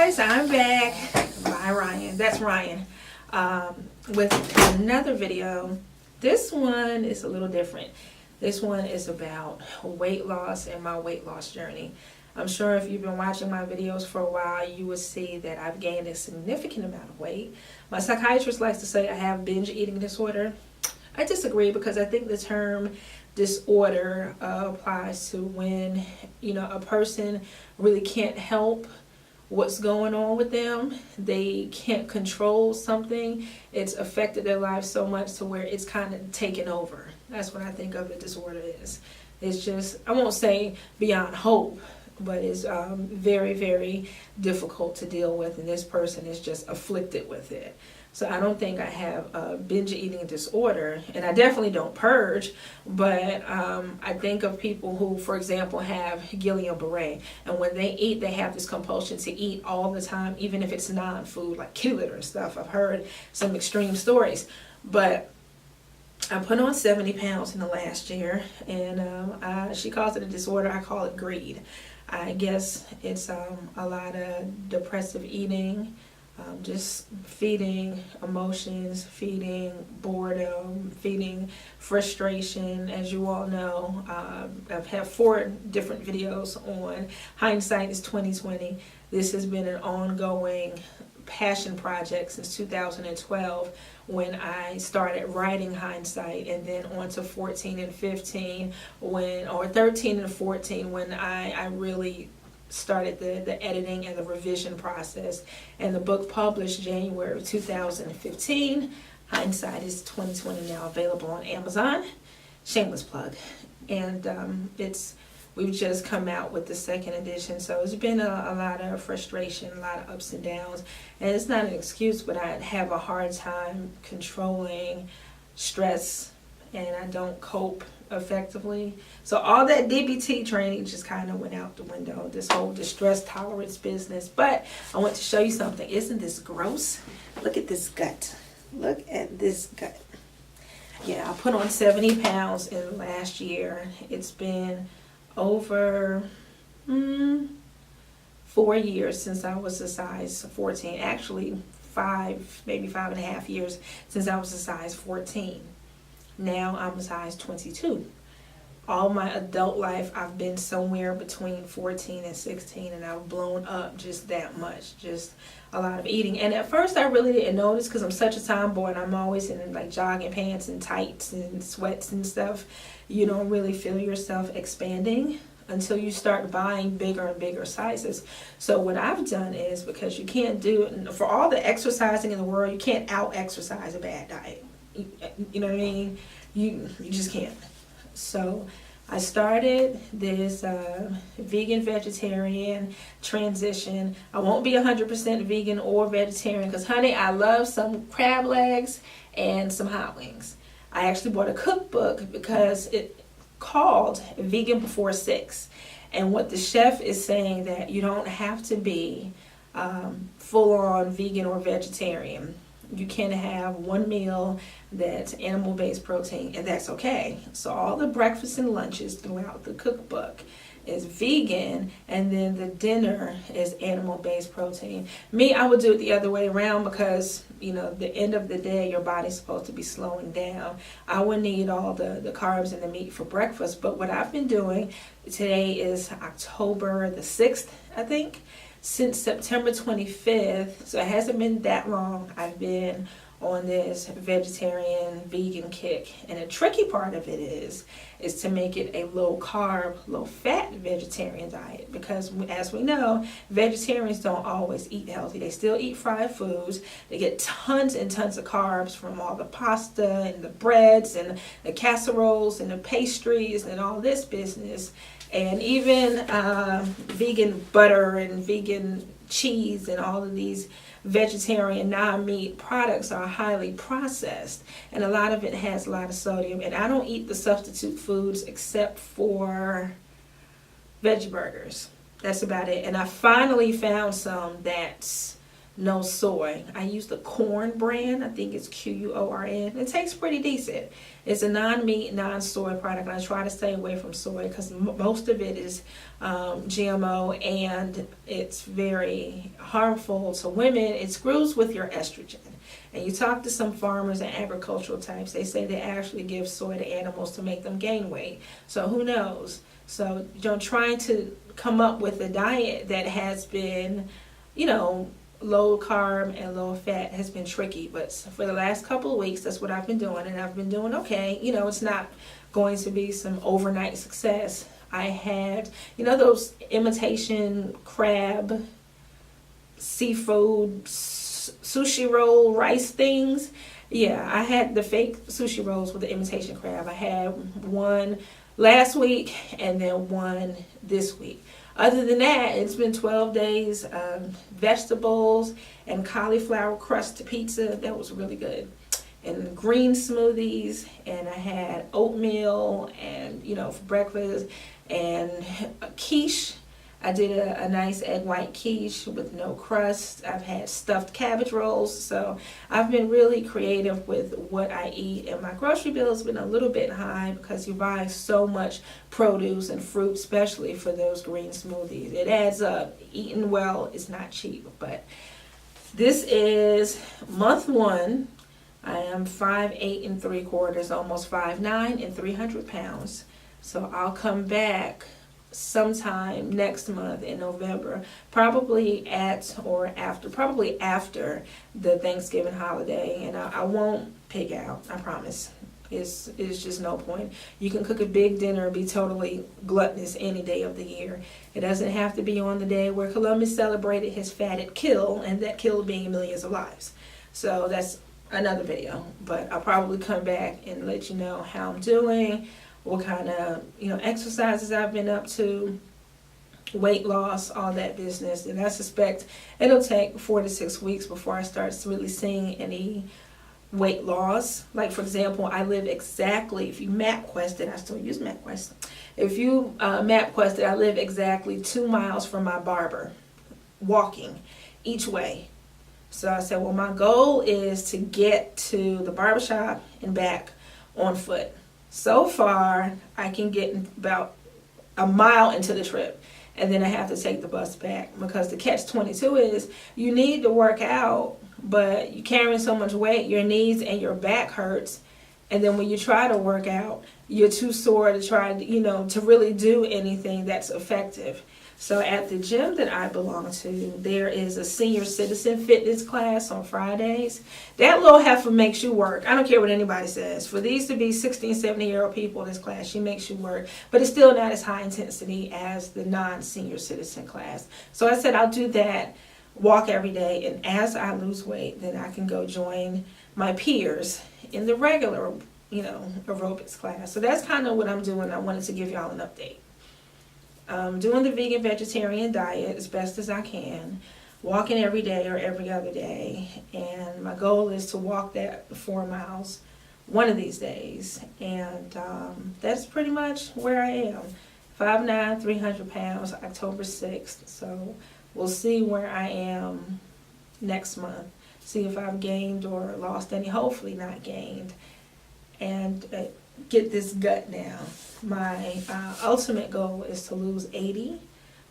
guys, I'm back by Ryan. That's Ryan. With another video. This one is a little different. This one is about weight loss and my weight loss journey. I'm sure if you've been watching my videos for a while, you will see that I've gained a significant amount of weight. My psychiatrist likes to say I have binge eating disorder. I disagree because I think the term disorder applies to when, a person really can't help what's going on with them. They can't control something. It's affected their life so much to where it's kind of taken over. That's what I think of the disorder is. It's just, I won't say beyond hope, but it's very, very difficult to deal with, and this person is just afflicted with it. So I don't think I have a binge eating disorder, and I definitely don't purge, but I think of people who, for example, have Guillain-Barré, and when they eat, they have this compulsion to eat all the time, even if it's non-food, like kitty litter and stuff. I've heard some extreme stories, but I put on 70 pounds in the last year, and she calls it a disorder. I call it greed. I guess it's a lot of depressive eating, just feeding emotions, feeding boredom, feeding frustration. As you all know, I've had 4 different videos on hindsight is 2020. This has been an ongoing passion project since 2012 when I started writing hindsight, and then on to 14 and 15 or 13 and 14 when I really started the editing and the revision process, and the book published January of 2015. Hindsight is 2020, now available on Amazon. Shameless plug. And we've just come out with the 2nd edition, so it's been a lot of frustration, a lot of ups and downs, and it's not an excuse, but I have a hard time controlling stress, and I don't cope effectively. So all that DBT training just kind of went out the window, this whole distress tolerance business. But I want to show you something. Isn't this gross? Look at this gut. Look at this gut. Yeah, I put on 70 pounds in the last year. It's been over 4 years since I was a size 14. Actually 5, maybe 5.5 years since I was a size 14. Now I'm a size 22. All my adult life I've been somewhere between 14 and 16, and I've blown up just that much, just a lot of eating. And at first I really didn't notice because I'm such a tomboy and I'm always in like jogging pants and tights and sweats and stuff. You don't really feel yourself expanding until you start buying bigger and bigger sizes. So what I've done is, because you can't do, for all the exercising in the world, you can't out-exercise a bad diet. You know what I mean? You just can't. So I started this vegan vegetarian transition. I won't be 100% vegan or vegetarian because, honey, I love some crab legs and some hot wings. I actually bought a cookbook because it called Vegan Before 6, and what the chef is saying that you don't have to be full-on vegan or vegetarian. You can have one meal that's animal-based protein, and that's okay. So all the breakfasts and lunches throughout the cookbook is vegan, and then the dinner is animal-based protein. Me, I would do it the other way around because, the end of the day, your body's supposed to be slowing down. I would need all the carbs and the meat for breakfast, but what I've been doing, today is October the 6th, I think. Since September 25th, so it hasn't been that long, I've been on this vegetarian vegan kick. And the tricky part of it is to make it a low carb, low fat vegetarian diet, because as we know, vegetarians don't always eat healthy. They still eat fried foods. They get tons and tons of carbs from all the pasta and the breads and the casseroles and the pastries and all this business. And even vegan butter and vegan cheese and all of these vegetarian non-meat products are highly processed, and a lot of it has a lot of sodium. And I don't eat the substitute foods except for veggie burgers. That's about it. And I finally found some that's no soy. I use the Corn brand. I think it's Quorn. It tastes pretty decent. It's a non-meat, non-soy product, and I try to stay away from soy because most of it is GMO, and it's very harmful to women. It screws with your estrogen. And you talk to some farmers and agricultural types, they say they actually give soy to animals to make them gain weight. So who knows? So, trying to come up with a diet that has been, low carb and low fat has been tricky. But for the last couple of weeks, that's what I've been doing, and I've been doing okay. It's not going to be some overnight success. I had, those imitation crab, seafood, sushi roll, rice things. Yeah, I had the fake sushi rolls with the imitation crab. I had one last week and then one this week. Other than that, it's been 12 days of vegetables and cauliflower crust pizza. That was really good. And green smoothies, and I had oatmeal and, for breakfast, and a quiche. I did a nice egg white quiche with no crust. I've had stuffed cabbage rolls. So I've been really creative with what I eat. And my grocery bill has been a little bit high because you buy so much produce and fruit, especially for those green smoothies. It adds up. Eating well is not cheap. But this is month 1. I am 5'8" 3/4", almost 5'9" and 300 pounds. So I'll come back sometime next month in November, probably after the Thanksgiving holiday, and I won't pig out, I promise. It's just no point. You can cook a big dinner and be totally gluttonous any day of the year. It doesn't have to be on the day where Columbus celebrated his fatted kill, and that kill being millions of lives. So that's another video, but I'll probably come back and let you know how I'm doing, what kind of exercises I've been up to, weight loss, all that business. And I suspect it'll take 4 to 6 weeks before I start really seeing any weight loss. Like, for example, I live exactly, if you MapQuest it, I still use MapQuest. If you MapQuest it, I live exactly 2 miles from my barber, walking each way. So I said, well, my goal is to get to the barbershop and back on foot. So far, I can get about a mile into the trip, and then I have to take the bus back, because the catch-22 is you need to work out, but you're carrying so much weight, your knees and your back hurts, and then when you try to work out, you're too sore to try, to really do anything that's effective. So at the gym that I belong to, there is a senior citizen fitness class on Fridays. That little heifer makes you work. I don't care what anybody says. For these to be 60 and 70-year-old people in this class, she makes you work. But it's still not as high intensity as the non-senior citizen class. So I said I'll do that, walk every day, and as I lose weight, then I can go join my peers in the regular, aerobics class. So that's kind of what I'm doing. I wanted to give y'all an update. Doing the vegan vegetarian diet as best as I can, walking every day or every other day, and my goal is to walk that 4 miles one of these days, and that's pretty much where I am. 5'9", 300 pounds, October 6th, so we'll see where I am next month, see if I've gained or lost any, hopefully not gained, and get this gut down. My ultimate goal is to lose 80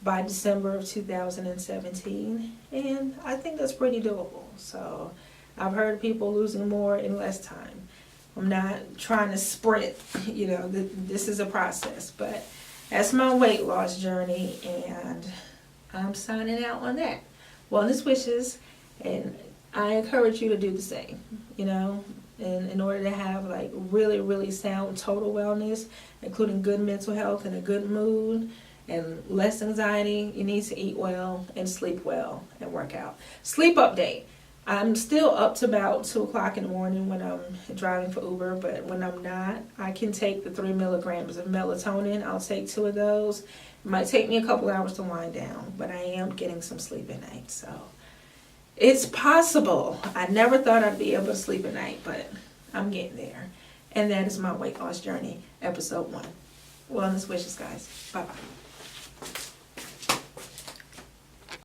by December of 2017, and I think that's pretty doable. So I've heard people losing more in less time. I'm not trying to sprint, this is a process, but that's my weight loss journey, and I'm signing out on that. Wellness wishes, and I encourage you to do the same, And in order to have really, really sound total wellness, including good mental health and a good mood and less anxiety, you need to eat well and sleep well and work out. Sleep update. I'm still up to about 2 o'clock in the morning when I'm driving for Uber, but when I'm not, I can take the 3 milligrams of melatonin. I'll take 2 of those. It might take me a couple hours to wind down, but I am getting some sleep at night, so it's possible. I never thought I'd be able to sleep at night, but I'm getting there. And that is my weight loss journey, episode 1. Wellness wishes, guys. Bye-bye.